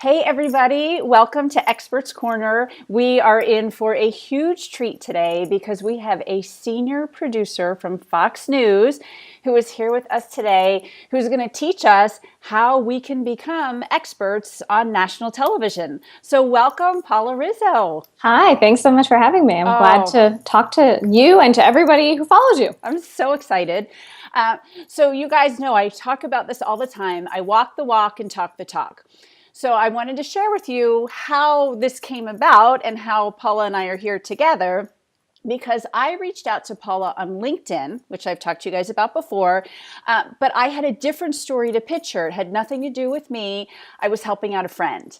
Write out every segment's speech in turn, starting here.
Hey everybody, welcome to Experts Corner. We are in for a huge treat today because we have a senior producer from Fox News who is here with us today, who's going to teach us how we can become experts on national television. So welcome, Paula Rizzo. Hi, thanks so much for having me. I'm glad to talk to you and to everybody who follows you. I'm so excited. So you guys know I talk about this all the time. I walk the walk and talk the talk. So I wanted to share with you how this came about and how Paula and I are here together, because I reached out to Paula on LinkedIn, which I've talked to you guys about before, but I had a different story to pitch her. It had nothing to do with me. I was helping out a friend.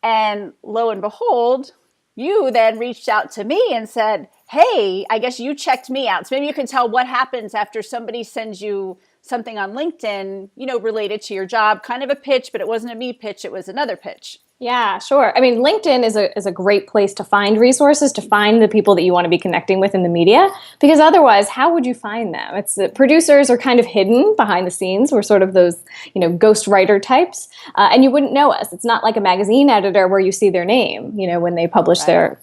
And lo and behold, you then reached out to me and said, hey, I guess you checked me out. So maybe you can tell what happens after somebody sends you something on LinkedIn, related to your job, kind of a pitch, but it wasn't a me pitch, it was another pitch. Yeah, sure. I mean, LinkedIn is a great place to find resources, to find the people that you want to be connecting with in the media, because otherwise, how would you find them? It's the producers are kind of hidden behind the scenes. We're sort of those, ghost writer types, and you wouldn't know us. It's not like a magazine editor where you see their name, when they publish their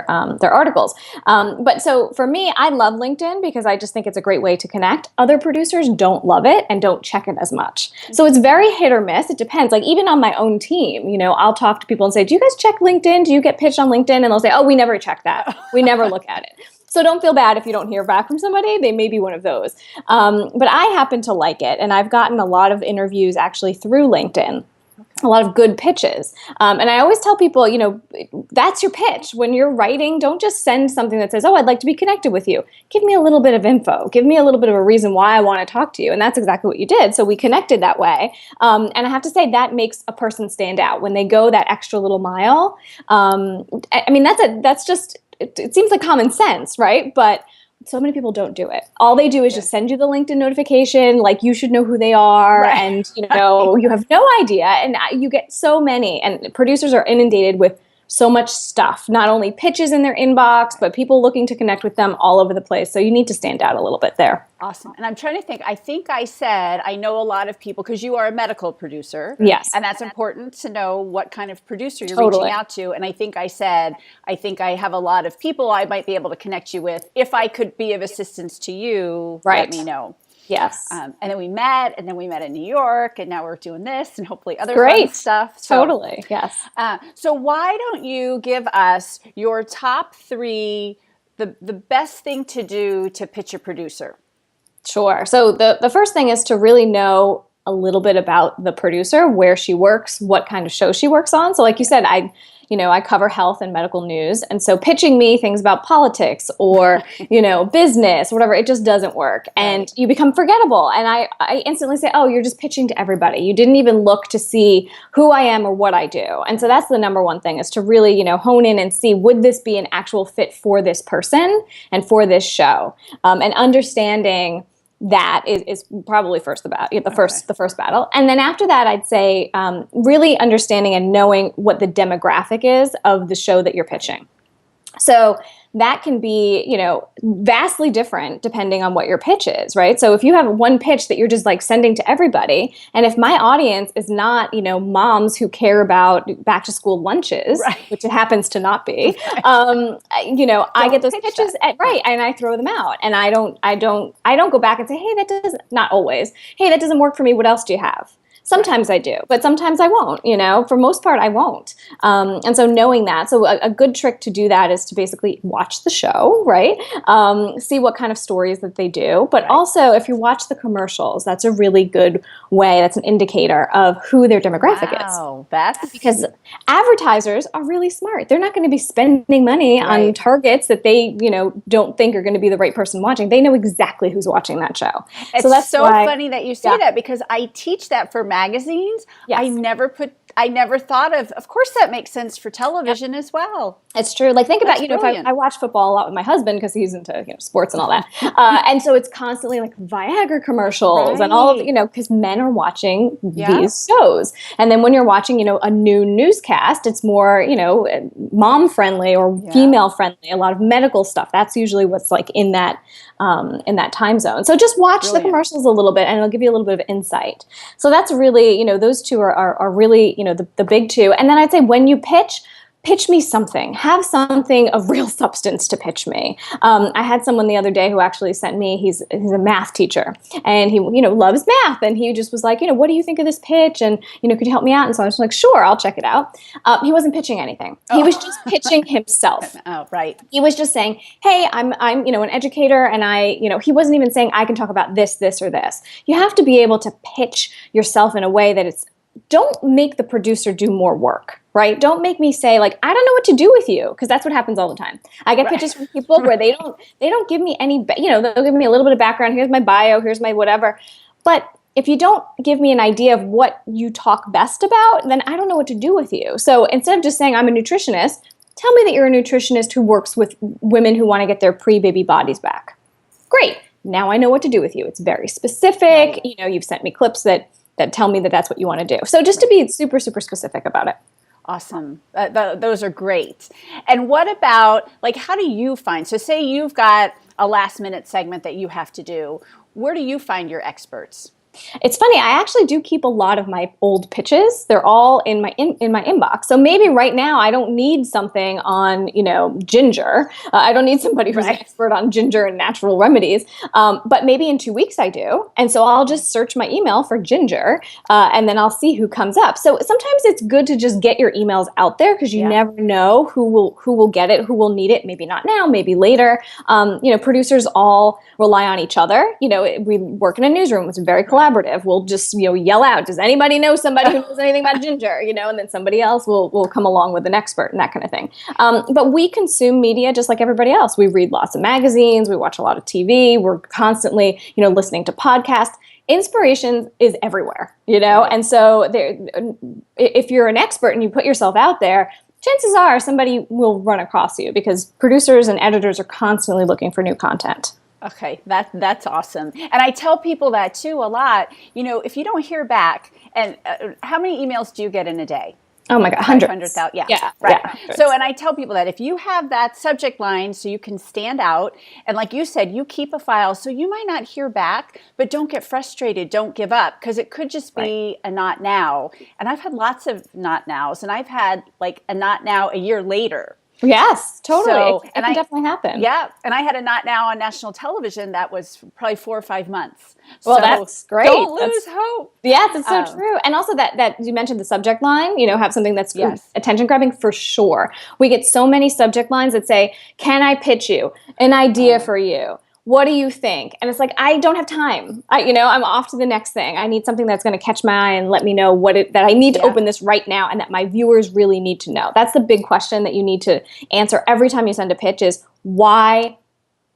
articles. But so for me, I love LinkedIn because I just think it's a great way to connect. Other producers don't love it and don't check it as much. So it's very hit or miss. It depends. Like even on my own team, I'll talk to people and say, do you guys check LinkedIn? Do you get pitched on LinkedIn? And they'll say, oh, we never check that. We never look at it. So don't feel bad if you don't hear back from somebody. They may be one of those. But I happen to like it. And I've gotten a lot of interviews actually through LinkedIn. A lot of good pitches. And I always tell people, that's your pitch. When you're writing, don't just send something that says, oh, I'd like to be connected with you. Give me a little bit of info. Give me a little bit of a reason why I want to talk to you. And that's exactly what you did. So we connected that way. And I have to say that makes a person stand out when they go that extra little mile. I mean, that's just, it seems like common sense, right? But so many people don't do it. All they do is just send you the LinkedIn notification, like you should know who they are, and you have no idea. And you get so many, and producers are inundated with so much stuff, not only pitches in their inbox, but people looking to connect with them all over the place. So you need to stand out a little bit there. Awesome. And I'm trying to think, I think I said, I know a lot of people, because you are a medical producer. Yes. And that's important to know what kind of producer you're reaching out to. And I think I said, I think I have a lot of people I might be able to connect you with. If I could be of assistance to you, let me know. Yes. And then we met in New York, and now we're doing this and hopefully other fun stuff. So, totally. Yes. So why don't you give us your top three, the best thing to do to pitch a producer? Sure. So the first thing is to really know a little bit about the producer, where she works, what kind of show she works on. So like you said, I cover health and medical news. And so pitching me things about politics or, business, whatever, it just doesn't work. And you become forgettable. And I instantly say, oh, you're just pitching to everybody. You didn't even look to see who I am or what I do. And so that's the number one thing, is to really, hone in and see, would this be an actual fit for this person and for this show? And understanding that is probably the first battle. And then after that, I'd say really understanding and knowing what the demographic is of the show that you're pitching. So that can be, vastly different depending on what your pitch is, right? So if you have one pitch that you're just like sending to everybody, and if my audience is not, moms who care about back to school lunches, which it happens to not be, I get those pitches and I throw them out, and I don't go back and say, hey, not always. Hey, that doesn't work for me. What else do you have? Sometimes I do, but sometimes I won't, for most part I won't. And so knowing that, so a good trick to do that is to basically watch the show, right? See what kind of stories that they do. But also if you watch the commercials, that's a really good way, that's an indicator of who their demographic is. That's because advertisers are really smart. They're not going to be spending money on targets that they, don't think are going to be the right person watching. They know exactly who's watching that show. It's so that's funny that you say that, because I teach that for magazines. Yes. I never thought of course that makes sense for television as well. It's true. Like think about, if I watch football a lot with my husband because he's into sports and all that. And so it's constantly like Viagra commercials and all of, because men are watching these shows. And then when you're watching, a new newscast, it's more, mom friendly or female friendly, a lot of medical stuff. That's usually what's like in that time zone. So just watch the commercials a little bit and it'll give you a little bit of insight. So that's really really, those two are really, the big two. And then I'd say when you pitch me something. Have something of real substance to pitch me. I had someone the other day who actually sent me, he's a math teacher, and he, loves math, and he just was like, what do you think of this pitch? And, could you help me out? And so I was like, sure, I'll check it out. He wasn't pitching anything. He was just pitching himself. Oh, right. He was just saying, hey, I'm an educator, and he wasn't even saying I can talk about this, or this. You have to be able to pitch yourself in a way that don't make the producer do more work, right? Don't make me say, like, I don't know what to do with you, because that's what happens all the time. I get pitches from people where they don't give me any, they'll give me a little bit of background. Here's my bio, here's my whatever. But if you don't give me an idea of what you talk best about, then I don't know what to do with you. So instead of just saying I'm a nutritionist, tell me that you're a nutritionist who works with women who want to get their pre-baby bodies back. Great. Now I know what to do with you. It's very specific. You've sent me clips that tell me that that's what you want to do. So just to be super, super specific about it. Awesome. Those are great. And what about, like, how do you find, so say you've got a last minute segment that you have to do. Where do you find your experts? It's funny, I actually do keep a lot of my old pitches. They're all in my inbox. So maybe right now I don't need something on, ginger. I don't need somebody who's an expert on ginger and natural remedies. But maybe in 2 weeks I do. And so I'll just search my email for ginger, and then I'll see who comes up. So sometimes it's good to just get your emails out there, because you never know who will get it, who will need it. Maybe not now, maybe later. Producers all rely on each other. We work in a newsroom. It's very collaborative. We'll just, yell out, does anybody know somebody who knows anything about ginger? And then somebody else will come along with an expert and that kind of thing. But we consume media just like everybody else. We read lots of magazines. We watch a lot of TV. We're constantly, listening to podcasts. Inspiration is everywhere, And so if you're an expert and you put yourself out there, chances are somebody will run across you, because producers and editors are constantly looking for new content. Okay, that's awesome. And I tell people that too a lot. If you don't hear back, and how many emails do you get in a day? Oh my God, hundreds. 500,000. Yeah, right. Yeah, so, and I tell people that if you have that subject line so you can stand out, and like you said, you keep a file, so you might not hear back, but don't get frustrated, don't give up, because it could just be a not now. And I've had lots of not nows, and I've had like a not now a year later. Yes, totally. So, it can definitely happen. Yeah, and I had a not now on national television that was probably 4 or 5 months. Well, so that's great. Don't lose hope. Yes, it's so true. And also that you mentioned the subject line, have something that's attention grabbing, for sure. We get so many subject lines that say, can I pitch you an idea for you? What do you think? And it's like, I don't have time. I'm off to the next thing. I need something that's going to catch my eye and let me know that I need to open this right now, and that my viewers really need to know. That's the big question that you need to answer every time you send a pitch is, why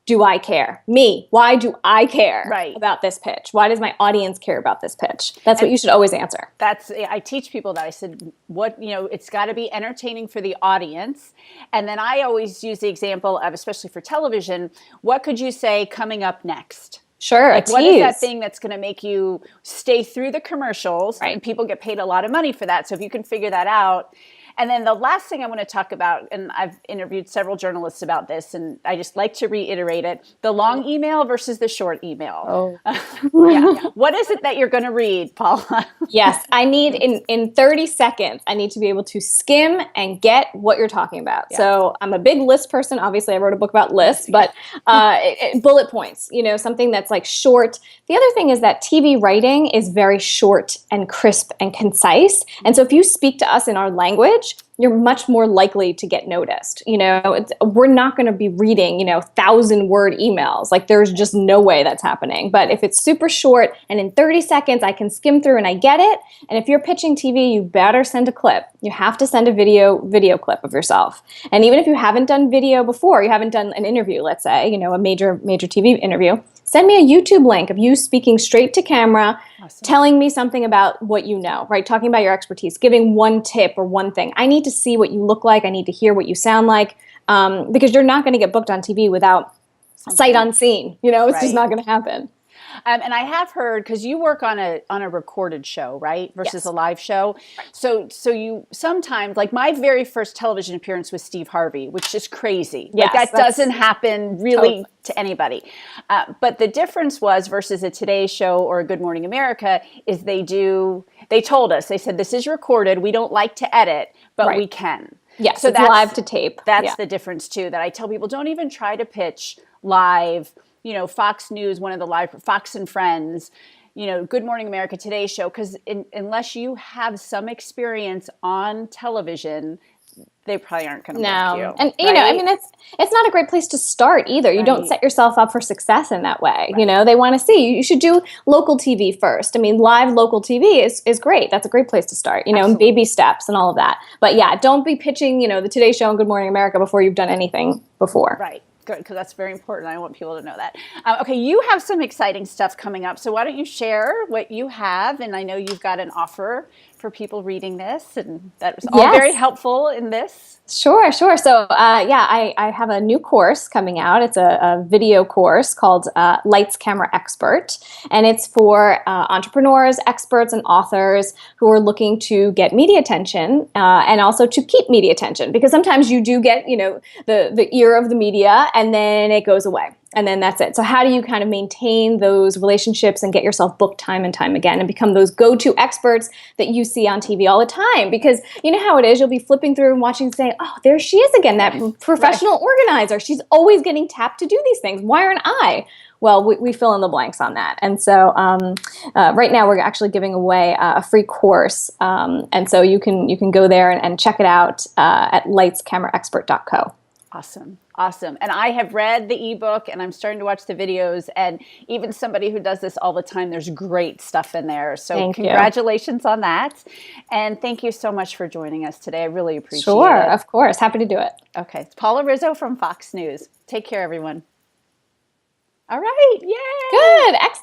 do I care? Me, why do I care about this pitch? Why does my audience care about this pitch? That's what you should always answer. I teach people that. I said, it's got to be entertaining for the audience. And then I always use the example of, especially for television, what could you say coming up next? Sure, like, what is that thing that's going to make you stay through the commercials? And people get paid a lot of money for that. So if you can figure that out. And then the last thing I want to talk about, and I've interviewed several journalists about this, and I just like to reiterate it, the long email versus the short email. What is it that you're going to read, Paula? Yes, I need, in 30 seconds, I need to be able to skim and get what you're talking about. Yeah. So I'm a big list person. Obviously, I wrote a book about lists, but bullet points, something that's like short. The other thing is that TV writing is very short and crisp and concise. And so if you speak to us in our language, you're much more likely to get noticed. We're not going to be reading, 1,000-word emails. Like, there's just no way that's happening. But if it's super short and in 30 seconds I can skim through and I get it, and if you're pitching TV, you better send a clip. You have to send a video clip of yourself. And even if you haven't done video before, you haven't done an interview, let's say, a major TV interview, send me a YouTube link of you speaking straight to camera, telling me something about what you know, right? Talking about your expertise, giving one tip or one thing. I need to see what you look like. I need to hear what you sound like, because you're not going to get booked on TV without sight unseen. It's just not going to happen. And I have heard, because you work on a recorded show, right, versus Yes. a live show. So you sometimes, like my very first television appearance was Steve Harvey, which is crazy. Like Yes, that doesn't happen really totally. to anybody. But the difference was versus a Today Show or a Good Morning America is they told us, they said, this is recorded. We don't like to edit, but Right. we can. Yes, So it's live to tape. That's Yeah. the difference too, that I tell people, don't even try to pitch live, Fox News, one of the live, Fox and Friends, Good Morning America, Today Show, because unless you have some experience on television, they probably aren't going to book you. And right? I mean, it's not a great place to start either. You don't set yourself up for success in that way. Right. They want to see. You should do local TV first. I mean, live local TV is great. That's a great place to start. And baby steps and all of that. But yeah, don't be pitching, the Today Show and Good Morning America before you've done anything before. Right. Good, because that's very important. I want people to know that. Okay, you have some exciting stuff coming up. So why don't you share what you have? And I know you've got an offer for people reading this, and that was all very helpful in this. Sure. So, I have a new course coming out. It's a video course called Lights, Camera, Expert. And it's for entrepreneurs, experts, and authors who are looking to get media attention and also to keep media attention. Because sometimes you do get, the ear of the media and then it goes away. And then that's it. So how do you kind of maintain those relationships and get yourself booked time and time again and become those go-to experts that you see on TV all the time? Because you know how it is. You'll be flipping through and watching and say, oh, there she is again, that professional organizer. She's always getting tapped to do these things. Why aren't I? Well, we fill in the blanks on that. And so right now we're actually giving away a free course. And so you can go there and check it out at lightscameraexpert.co. Awesome. And I have read the ebook and I'm starting to watch the videos, and even somebody who does this all the time, there's great stuff in there. So congratulations on that. And thank you so much for joining us today. I really appreciate it. Sure, of course. Happy to do it. Okay. It's Paula Rizzo from Fox News. Take care, everyone. All right. Yay. Good. Excellent.